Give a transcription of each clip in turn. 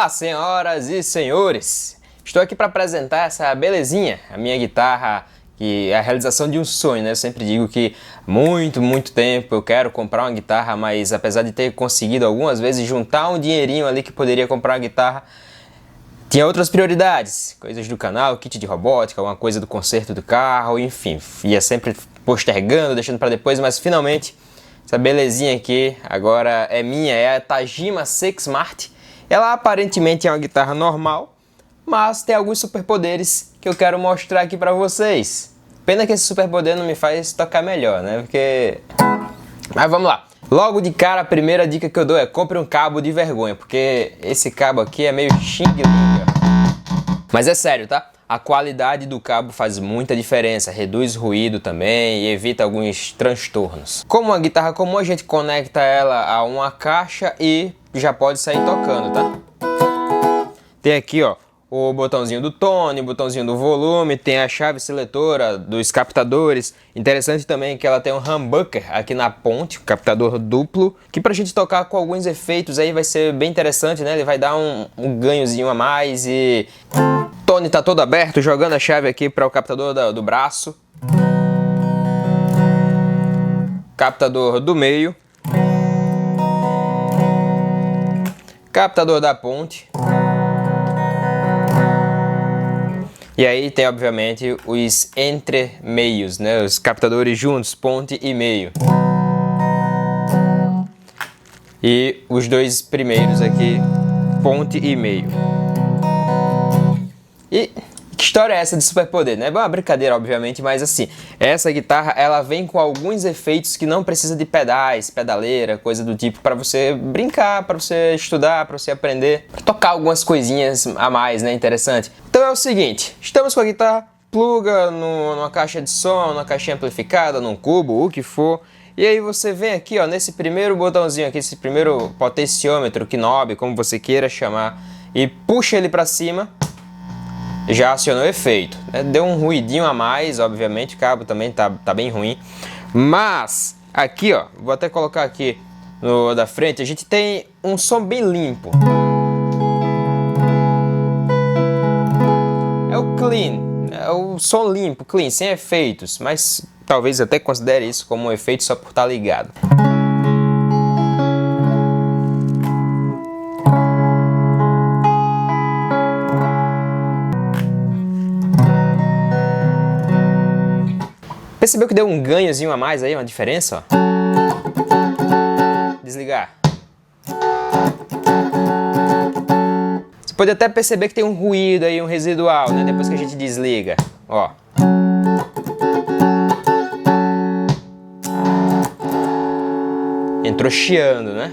Olá, senhoras e senhores! Estou aqui para apresentar essa belezinha, a minha guitarra, que é a realização de um sonho, né? Eu sempre digo que há muito tempo eu quero comprar uma guitarra, mas apesar de ter conseguido algumas vezes juntar um dinheirinho ali que poderia comprar uma guitarra, tinha outras prioridades, coisas do canal, kit de robótica, alguma coisa do conserto do carro, enfim, ia sempre postergando, deixando para depois, mas finalmente essa belezinha aqui agora é minha, é a Tajima CX Smart. Ela aparentemente é uma guitarra normal, mas tem alguns superpoderes que eu quero mostrar aqui pra vocês. Pena que esse superpoder não me faz tocar melhor, né? Mas vamos lá. Logo de cara, a primeira dica que eu dou é compre um cabo de vergonha, porque esse cabo aqui é meio xing-ling. Mas é sério, tá? A qualidade do cabo faz muita diferença, reduz ruído também e evita alguns transtornos. Como uma guitarra comum, a gente conecta ela a uma caixa e já pode sair tocando, tá? Tem aqui, ó, o botãozinho do tone, o botãozinho do volume, tem a chave seletora dos captadores. Interessante também que ela tem um humbucker aqui na ponte, um captador duplo, que pra gente tocar com alguns efeitos aí vai ser bem interessante, né? Ele vai dar um ganhozinho a mais e... O tone tá todo aberto, jogando a chave aqui para o captador do braço. Captador do meio. Captador da ponte. E aí tem obviamente os entre-meios, né? Os captadores juntos, ponte e meio. E os dois primeiros aqui, ponte e meio. E que história é essa de superpoder, né? É uma brincadeira, obviamente, mas assim, essa guitarra, ela vem com alguns efeitos que não precisa de pedais, pedaleira, coisa do tipo, para você brincar, para você estudar, para você aprender, pra tocar algumas coisinhas a mais, né? Interessante. Então é o seguinte, estamos com a guitarra, pluga numa caixa de som, numa caixinha amplificada, num cubo, o que for, e aí você vem aqui, ó, nesse primeiro botãozinho aqui, esse primeiro potenciômetro, knob, como você queira chamar, e puxa ele para cima. Já acionou o efeito, né? Deu um ruidinho a mais, obviamente, o cabo também tá bem ruim. Mas, aqui ó, vou até colocar aqui no da frente, a gente tem um som bem limpo. É o clean, é o som limpo, clean, sem efeitos, mas talvez até considere isso como um efeito só por estar ligado. Percebeu que deu um ganhozinho a mais aí, uma diferença, ó? Desligar. Você pode até perceber que tem um ruído aí, um residual, né? Depois que a gente desliga, ó. Entrou chiando, né?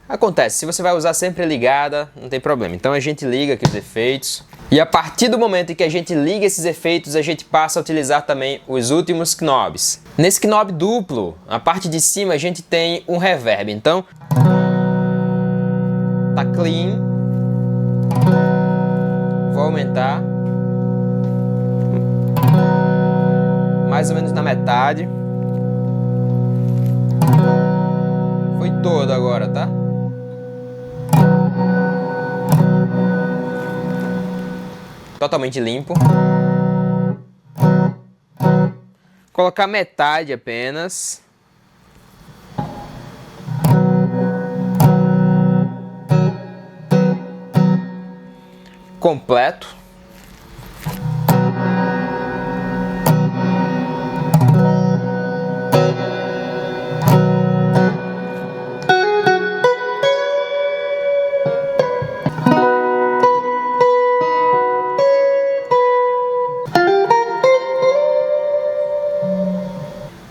Acontece, se você vai usar sempre ligada, não tem problema. Então a gente liga aqui os efeitos. E a partir do momento em que a gente liga esses efeitos, a gente passa a utilizar também os últimos knobs. Nesse knob duplo, na parte de cima a gente tem um reverb. Então, tá clean. Vou aumentar. Mais ou menos na metade. Foi todo agora, tá? Totalmente limpo. Colocar metade apenas. Completo.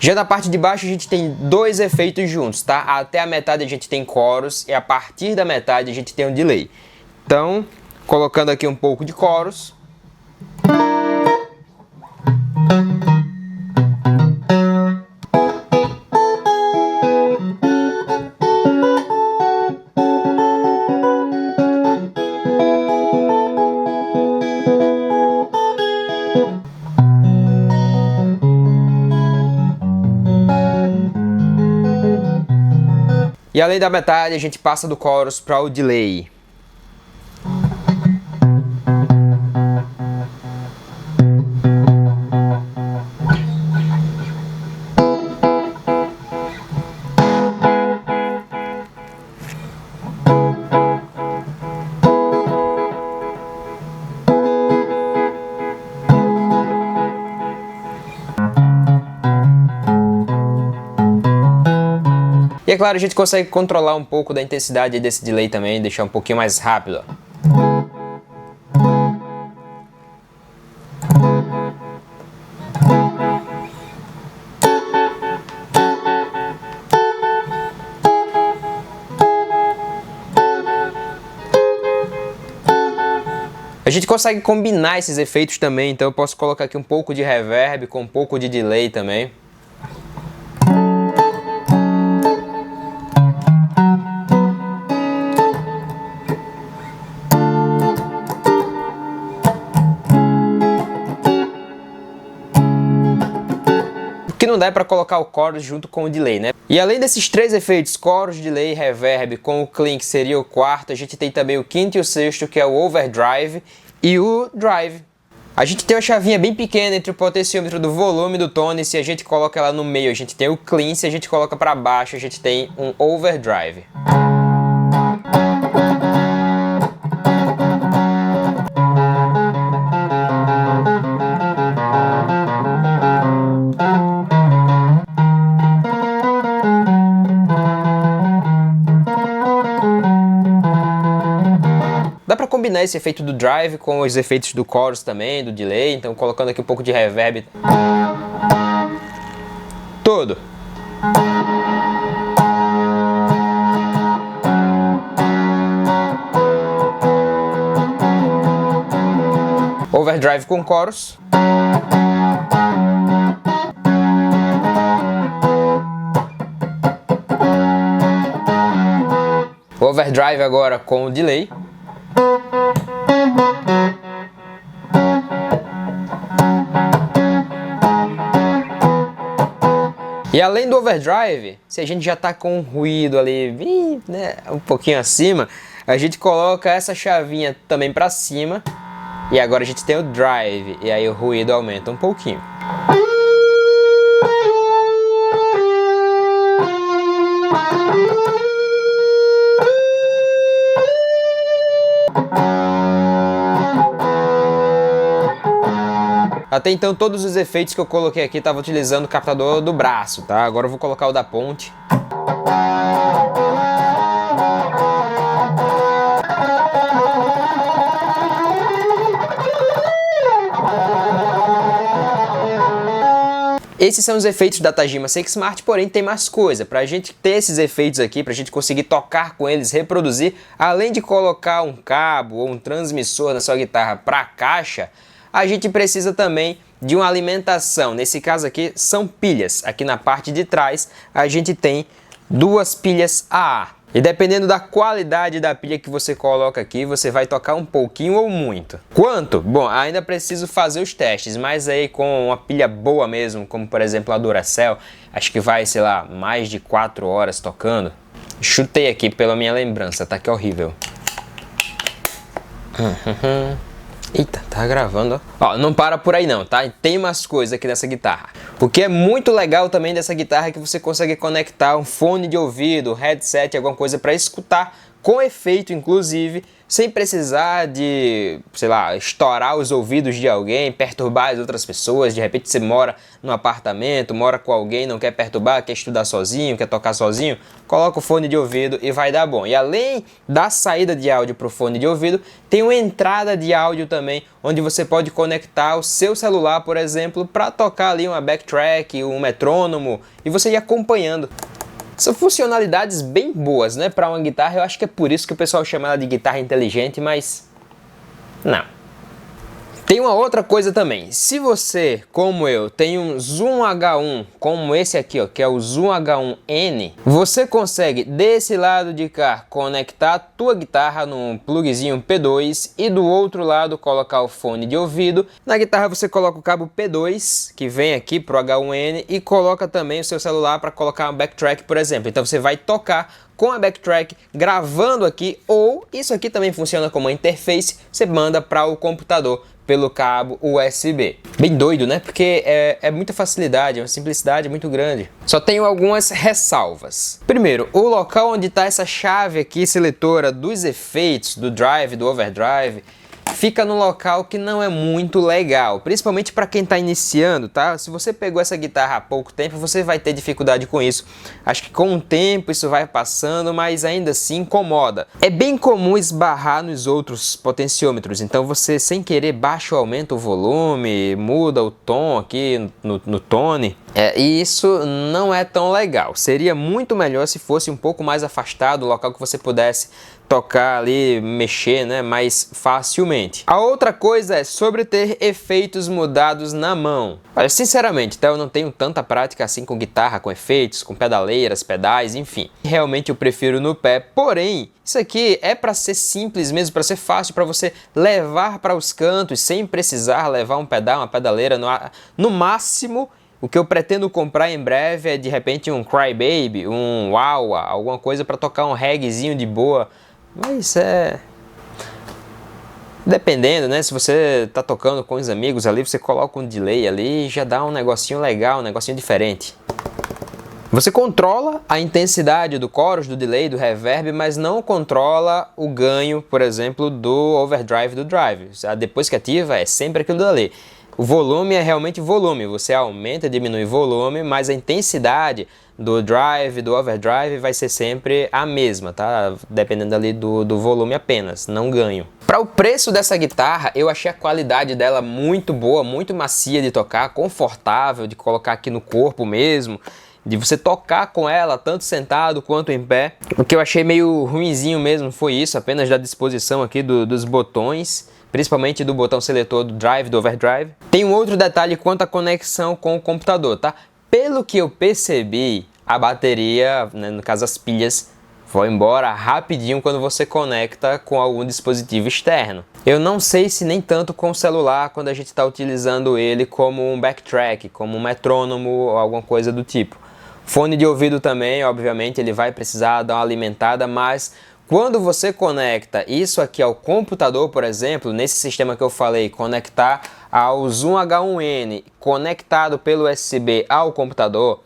Já na parte de baixo a gente tem dois efeitos juntos, tá? Até a metade a gente tem chorus e a partir da metade a gente tem um delay. Então, colocando aqui um pouco de chorus. E além da metade, a gente passa do chorus para o delay. E é claro, a gente consegue controlar um pouco da intensidade desse delay também, deixar um pouquinho mais rápido. A gente consegue combinar esses efeitos também, então eu posso colocar aqui um pouco de reverb com um pouco de delay também. Que não dá para colocar o chorus junto com o delay, né? E além desses três efeitos, chorus, delay, reverb, com o clean, que seria o quarto, a gente tem também o quinto e o sexto, que é o overdrive e o drive. A gente tem uma chavinha bem pequena entre o potenciômetro do volume do tone, se a gente coloca ela no meio, a gente tem o clean, se a gente coloca para baixo, a gente tem um overdrive. Dá pra combinar esse efeito do drive com os efeitos do chorus também, do delay, então colocando aqui um pouco de reverb. Todo. Overdrive com chorus. Overdrive agora com o delay. E além do overdrive, se a gente já está com um ruído ali, né, um pouquinho acima, a gente coloca essa chavinha também para cima e agora a gente tem o drive e aí o ruído aumenta um pouquinho. Até então todos os efeitos que eu coloquei aqui estavam utilizando o captador do braço, tá? Agora eu vou colocar o da ponte. Esses são os efeitos da Tajima CX Smart, porém tem mais coisa. Para a gente ter esses efeitos aqui, para a gente conseguir tocar com eles, reproduzir, além de colocar um cabo ou um transmissor na sua guitarra para a caixa, a gente precisa também de uma alimentação. Nesse caso aqui são pilhas. Aqui na parte de trás a gente tem duas pilhas AA. E dependendo da qualidade da pilha que você coloca aqui, você vai tocar um pouquinho ou muito. Quanto? Bom, ainda preciso fazer os testes, mas aí com uma pilha boa mesmo, como por exemplo a Duracell, acho que vai, sei lá, mais de 4 horas tocando. Chutei aqui pela minha lembrança, tá que horrível. Eita, tá gravando, ó. Ó, não para por aí não, tá? Tem mais coisa aqui nessa guitarra. O que é muito legal também dessa guitarra é que você consegue conectar um fone de ouvido, headset, alguma coisa para escutar com efeito, inclusive, sem precisar de, sei lá, estourar os ouvidos de alguém, perturbar as outras pessoas. De repente você mora num apartamento, mora com alguém, não quer perturbar, quer estudar sozinho, quer tocar sozinho, coloca o fone de ouvido e vai dar bom. E além da saída de áudio para o fone de ouvido, tem uma entrada de áudio também, onde você pode conectar o seu celular, por exemplo, para tocar ali uma backtrack, um metrônomo, e você ir acompanhando. São funcionalidades bem boas, né, para uma guitarra. Eu acho que é por isso que o pessoal chama ela de guitarra inteligente, mas não. Tem uma outra coisa também. Se você, como eu, tem um Zoom H1, como esse aqui, ó, que é o Zoom H1N, você consegue desse lado de cá conectar a tua guitarra num plugzinho P2 e do outro lado colocar o fone de ouvido. Na guitarra você coloca o cabo P2, que vem aqui pro H1N, e coloca também o seu celular para colocar uma backtrack, por exemplo. Então você vai tocar com a backtrack, gravando aqui, ou isso aqui também funciona como uma interface, você manda para o computador pelo cabo USB. Bem doido, né? Porque é muita facilidade, é uma simplicidade muito grande. Só tenho algumas ressalvas. Primeiro, o local onde está essa chave aqui, seletora dos efeitos, do drive, do overdrive, fica num local que não é muito legal, principalmente para quem está iniciando, tá? Se você pegou essa guitarra há pouco tempo, você vai ter dificuldade com isso. Acho que com o tempo isso vai passando, mas ainda assim incomoda. É bem comum esbarrar nos outros potenciômetros, então você sem querer baixa ou aumenta o volume, muda o tom aqui no tone. E isso não é tão legal. Seria muito melhor se fosse um pouco mais afastado, um local que você pudesse tocar ali, mexer, né, mais facilmente. A outra coisa é sobre ter efeitos mudados na mão. Olha, sinceramente, tá, eu não tenho tanta prática assim com guitarra, com efeitos, com pedaleiras, pedais, enfim. Realmente eu prefiro no pé, porém, isso aqui é para ser simples mesmo, para ser fácil, para você levar para os cantos sem precisar levar um pedal, uma pedaleira. No máximo, o que eu pretendo comprar em breve é de repente um Crybaby, um Wah-Wah, alguma coisa para tocar um reggaezinho de boa. Mas dependendo, né? Se você tá tocando com os amigos ali, você coloca um delay ali e já dá um negocinho legal, um negocinho diferente. Você controla a intensidade do chorus, do delay, do reverb, mas não controla o ganho, por exemplo, do overdrive do drive. Depois que ativa, é sempre aquilo dali. O volume é realmente volume, você aumenta e diminui o volume, mas a intensidade do drive, do overdrive vai ser sempre a mesma, tá? Dependendo ali do volume apenas, não ganho. Para o preço dessa guitarra, eu achei a qualidade dela muito boa, muito macia de tocar, confortável de colocar aqui no corpo mesmo, de você tocar com ela tanto sentado quanto em pé. O que eu achei meio ruinzinho mesmo foi isso, apenas da disposição aqui dos botões, principalmente do botão seletor do drive, do overdrive. Tem um outro detalhe quanto à conexão com o computador, tá? Pelo que eu percebi, a bateria, né, no caso as pilhas, vão embora rapidinho quando você conecta com algum dispositivo externo. Eu não sei se nem tanto com o celular quando a gente está utilizando ele como um backtrack, como um metrônomo ou alguma coisa do tipo. Fone de ouvido também, obviamente, ele vai precisar dar uma alimentada, mas quando você conecta isso aqui ao computador, por exemplo, nesse sistema que eu falei, conectar ao Zoom H1N conectado pelo USB ao computador,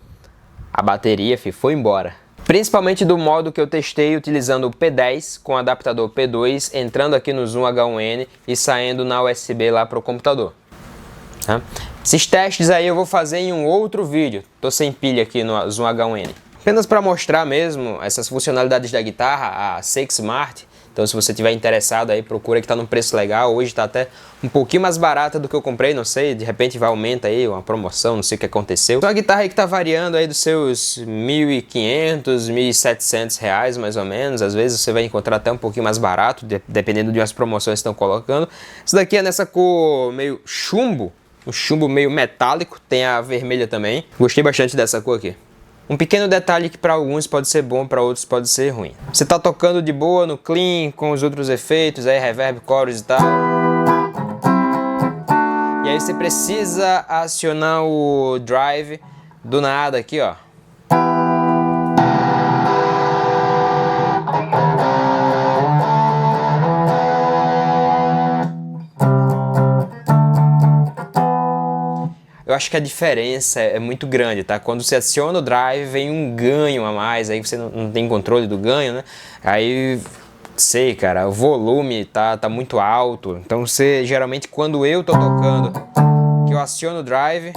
a bateria foi embora. Principalmente do modo que eu testei utilizando o P10 com adaptador P2, entrando aqui no Zoom H1N e saindo na USB lá para o computador. Tá? Esses testes aí eu vou fazer em um outro vídeo. Tô sem pilha aqui no Zoom H1N. Apenas para mostrar mesmo essas funcionalidades da guitarra, a Seik Smart. Então se você tiver interessado aí, procura que tá num preço legal. Hoje tá até um pouquinho mais barata do que eu comprei, não sei, de repente vai aumentar aí uma promoção, não sei o que aconteceu. Então a guitarra aí que tá variando aí dos seus R$1.500, R$1.700 mais ou menos. Às vezes você vai encontrar até um pouquinho mais barato, dependendo de umas promoções que estão colocando. Isso daqui é nessa cor meio chumbo, um chumbo meio metálico, tem a vermelha também. Gostei bastante dessa cor aqui. Um pequeno detalhe que para alguns pode ser bom, para outros pode ser ruim. Você está tocando de boa no clean, com os outros efeitos, aí reverb, chorus e tal. E aí você precisa acionar o drive do nada aqui, ó. Eu acho que a diferença é muito grande, tá? Quando você adiciona o drive, vem um ganho a mais, aí você não tem controle do ganho, né? Aí, sei, cara, o volume tá muito alto. Então você, geralmente, quando eu tô tocando, que eu aciono o drive,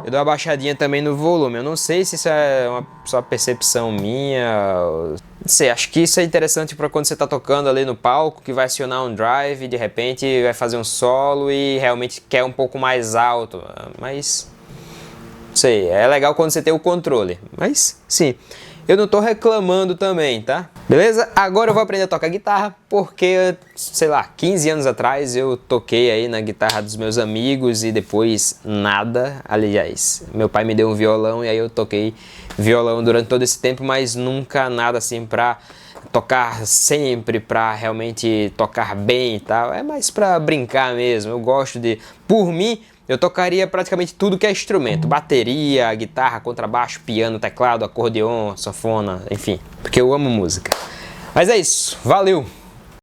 eu dou uma baixadinha também no volume. Eu não sei se isso é só percepção minha. Não sei, acho que isso é interessante para quando você está tocando ali no palco, que vai acionar um drive e de repente vai fazer um solo e realmente quer um pouco mais alto. Mas, não sei, é legal quando você tem o controle. Mas, sim, eu não estou reclamando também, tá? Beleza? Agora eu vou aprender a tocar guitarra porque, sei lá, 15 anos atrás eu toquei aí na guitarra dos meus amigos e depois nada. Aliás, meu pai me deu um violão e aí eu toquei violão durante todo esse tempo, mas nunca nada assim pra tocar sempre pra realmente tocar bem e tal. É mais pra brincar mesmo. Eu gosto de... Por mim, eu tocaria praticamente tudo que é instrumento. Bateria, guitarra, contrabaixo, piano, teclado, acordeon, sanfona, enfim. Porque eu amo música. Mas é isso. Valeu!